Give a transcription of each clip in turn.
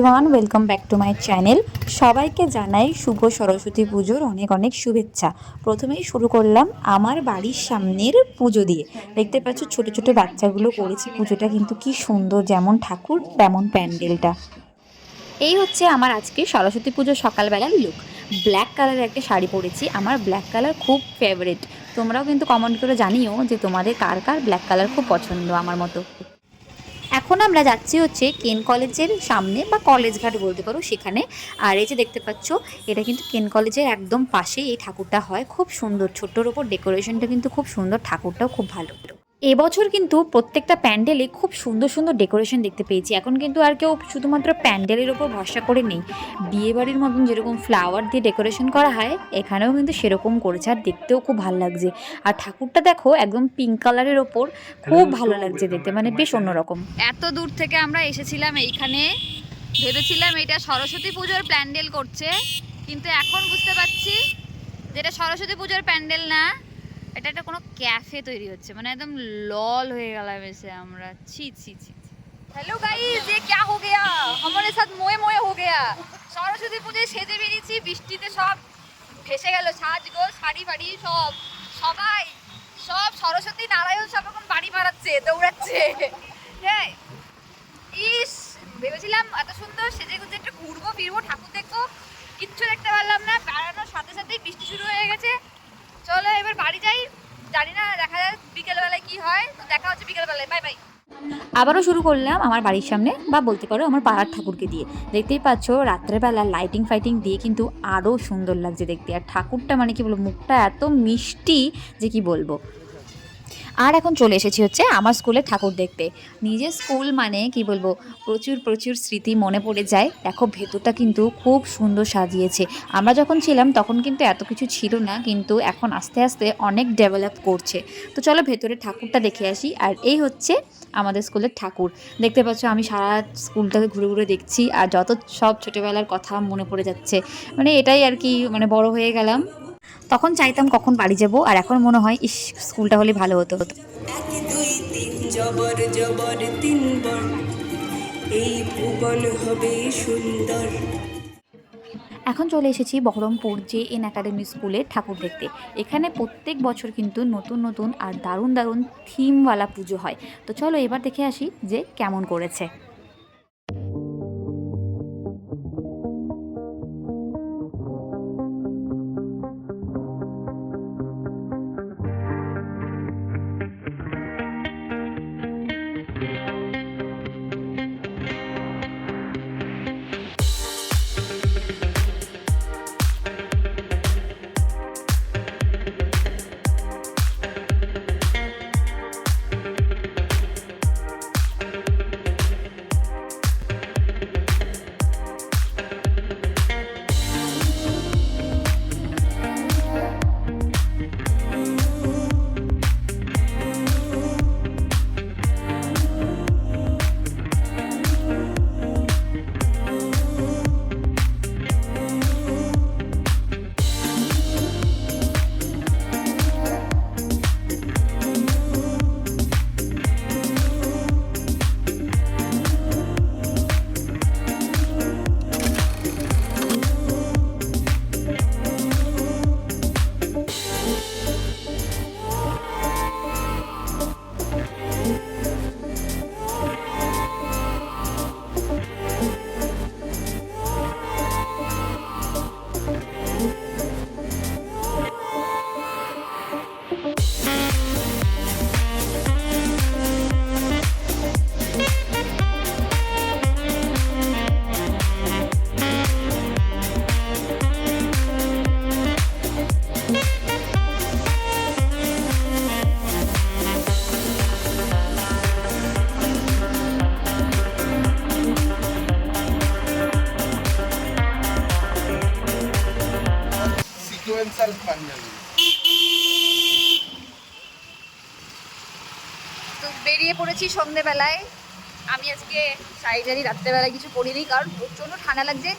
Everyone, welcome back to my channel. সবাইকে জানাই শুভ সরস্বতী পুজোর অনেক অনেক শুভেচ্ছা। প্রথমেই শুরু করলাম আমার বাড়ির সামনের পুজো দিয়ে। দেখতে পাচ্ছ ছোট ছোট বাচ্চাগুলো করেছে পুজোটা, কিন্তু কি সুন্দর, যেমন ঠাকুর তেমন প্যান্ডেলটা। এই হচ্ছে আমার আজকে সরস্বতী পুজোর সকালবেলার লুক। ব্ল্যাক কালারের একটা শাড়ি পরেছি, আমার ব্ল্যাক কালার খুব ফেভারিট। তোমরাও কিন্তু কমেন্ট করে জানিও যে তোমাদের কার কার ব্ল্যাক কালার খুব পছন্দ আমার মতো। এখন আমরা যাচ্ছি হচ্ছে কেন কলেজের সামনে, বা কলেজ ঘাট বলতে পারো, সেখানে। আর এই যে দেখতে পাচ্ছ, এটা কিন্তু কেন কলেজের একদম পাশেই এই ঠাকুরটা হয়। খুব সুন্দর, ছোট্টর ওপর ডেকোরেশনটা কিন্তু খুব সুন্দর, ঠাকুরটাও খুব ভালো। এবছর কিন্তু প্রত্যেকটা প্যান্ডেলে খুব সুন্দর সুন্দর ডেকোরেশন দেখতে পেয়েছি। এখন কিন্তু আর কেউ শুধুমাত্র প্যান্ডেলের ওপর ভরসা করে নেই। বিয়েবাড়ির মতন যেরকম ফ্লাওয়ার দিয়ে ডেকোরেশন করা হয়, এখানেও কিন্তু সেরকম করেছে, আর দেখতেও খুব ভালো লাগছে। আর ঠাকুরটা দেখো, একদম পিঙ্ক কালারের ওপর, খুব ভালো লাগছে দেখতে, মানে বেশ অন্যরকম। এত দূর থেকে আমরা এসেছিলাম এইখানে, ভেবেছিলাম এটা সরস্বতী পুজোর প্যান্ডেল করছে, কিন্তু এখন বুঝতে পারছি যে এটা সরস্বতী পুজোর প্যান্ডেল না, এটা একটা কোনো ক্যাফে তৈরি হচ্ছে। মানে একদম লল হয়ে গেলাম এসে আমরা। ছি ছি ছি। हेलो गाइस, ये क्या हो गया, हमारे साथ मोए मोए हो गया। সরস্বতী পুজোয় সেজে বেরিয়েছি, বৃষ্টিতে সব ভেসে গেল, সাজগোজ শাড়ি ফাড়ি সব, সবাই সব সরস্বতী নারায়ণ সব এখন বাড়ি মারাচ্ছে, দৌড়াচ্ছে। হ্যাঁ, ইস, ভেবেছিলাম এত সুন্দর সেজে গুজে একটু ঘুরবো ফিরবো, ঠাকুর দেখবো, কিচ্ছু দেখতে পারলাম না। বেড়ানোর সাথে সাথেই বৃষ্টি শুরু হয়ে গেছে। চলো এবার বাড়ি যাই, জানি না, দেখা যাক বিকেলবেলায় কি হয়। তো দেখা হচ্ছে বিকেলবেলায়, বাই বাই। আবারও শুরু করলাম আমার বাড়ির সামনে, বা বলতে পারো আমার পাড়ার ঠাকুরকে দিয়ে। দেখতেই পাচ্ছ রাত্রেবেলা লাইটিং ফাইটিং দিয়ে কিন্তু আরও সুন্দর লাগছে দেখতে। আর ঠাকুরটা মানে কি বলবো, মুখটা এত মিষ্টি যে কি বলবো। আর এখন চলে এসেছি হচ্ছে আমার স্কুলে ঠাকুর দেখতে। নিজের স্কুল মানে কি বলবো, প্রচুর প্রচুর স্মৃতি মনে পড়ে যায়। দেখো ভেতরটা কিন্তু খুব সুন্দর সাজিয়েছে। আমরা যখন ছিলাম তখন কিন্তু এত কিছু ছিল না, কিন্তু এখন আস্তে আস্তে অনেক ডেভেলপ করছে। তো চলো ভেতরে ঠাকুরটা দেখে আসি। আর এই হচ্ছে আমাদের স্কুলের ঠাকুর। দেখতে পাচ্ছ আমি সারা স্কুলটাকে ঘুরে ঘুরে দেখছি, আর যত সব ছোটোবেলার কথা মনে পড়ে যাচ্ছে। মানে এটাই আর কি, মানে বড় হয়ে গেলাম, তখন চাইতাম কখন বাড়ি যাব, আর এখন মনে হয় ইস, স্কুলটা হলে ভালো হতো। এক দুই তিন জবর জবর তিনবার, এই ভুবন হবে সুন্দর। এখন চলে এসেছি বহরমপুর জে এন একাডেমি স্কুলে ঠাকুর দেখতে। এখানে প্রত্যেক বছর কিন্তু নতুন নতুন আর দারুণ দারুণ থিমওয়ালা পুজো হয়। তো চলো এবার দেখে আসি যে কেমন করেছে। সিকোয়েন্সাল পাঞ্জাবি। তো বেরিয়ে পড়েছি সন্ধেবেলায়। আমি আজকে শাড়ি টাড়ি রাত্রেবেলায় কিছু পরিনি, কারণ প্রচণ্ড ঠান্ডা লাগছে।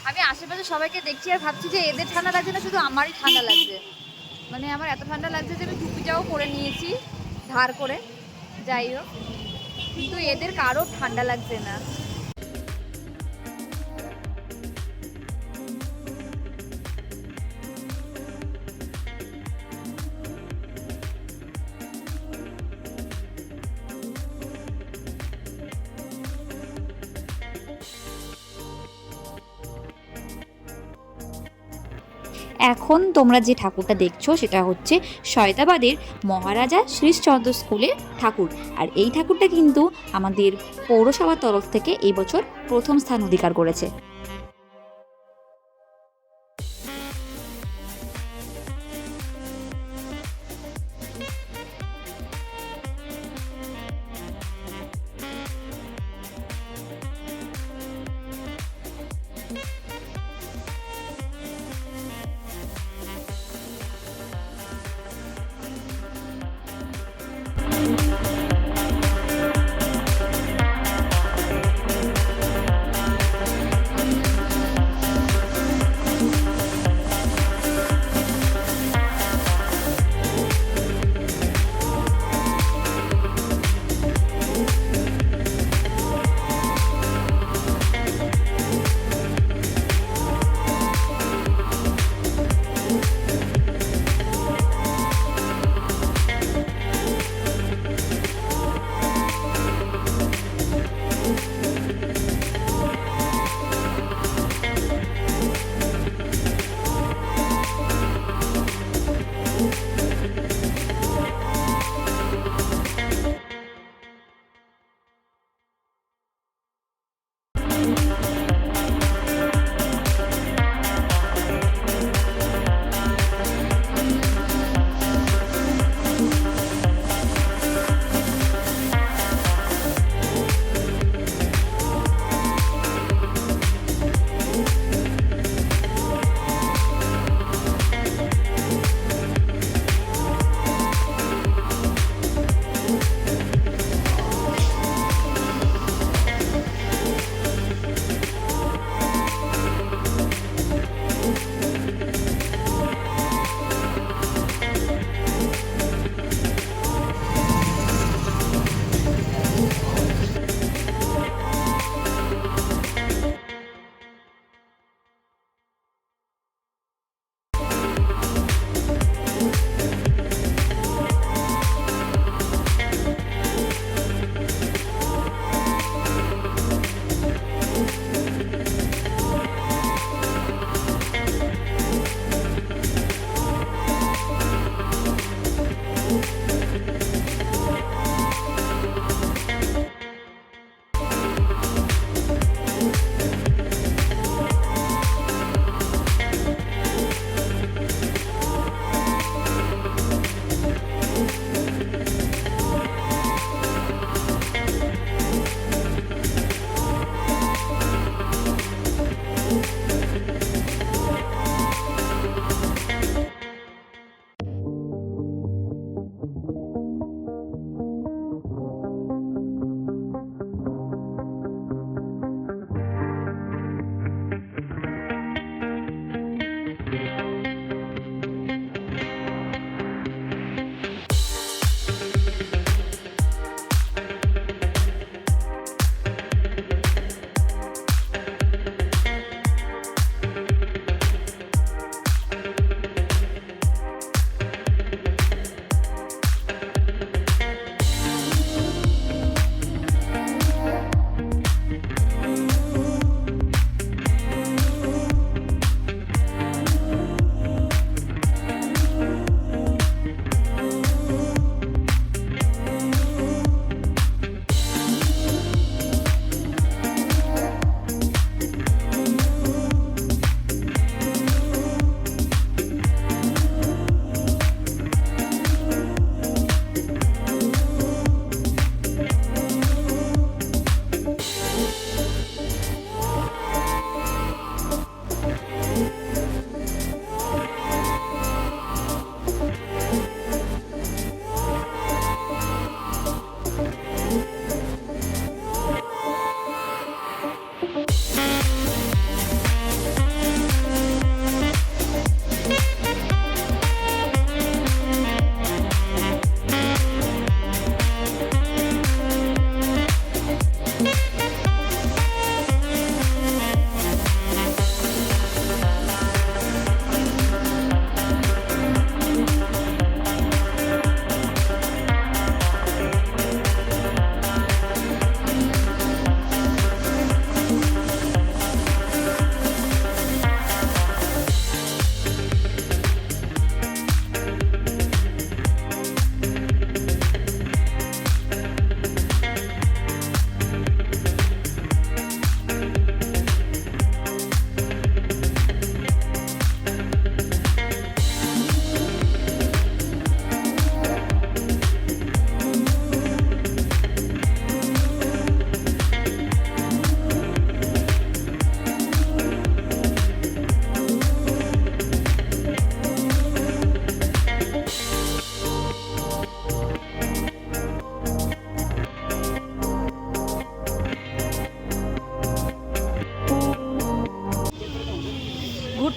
আমি আশেপাশে সবাইকে দেখছি আর ভাবছি যে এদের ঠান্ডা লাগছে না, শুধু আমারই ঠান্ডা লাগছে। মানে আমার এত ঠান্ডা লাগছে যে আমি টুপিটাও পরে নিয়েছি ধার করে, যাই হোক, কিন্তু এদের কারো ঠান্ডা লাগছে না। এখন তোমরা যে ঠাকুরটা দেখছো সেটা হচ্ছে শয়তাবাদের মহারাজা শ্রীশচন্দ্র স্কুলের ঠাকুর। আর এই ঠাকুরটা কিন্তু আমাদের পৌরসভার তরফ থেকে এই বছর প্রথম স্থান অধিকার করেছে।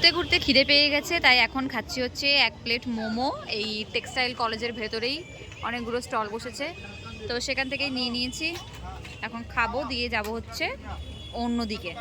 ঘুরতে ঘুরতে খিদে পেয়ে গেছে, তাই এখন খাচ্ছি হচ্ছে 1 প্লেট মোমো। এই টেক্সটাইল কলেজের ভেতরেই অনেকগুলো স্টল বসেছে, তো সেখান থেকেই নিয়ে নিয়েছি। এখন খাবো, দিয়ে যাব হচ্ছে অন্যদিকে।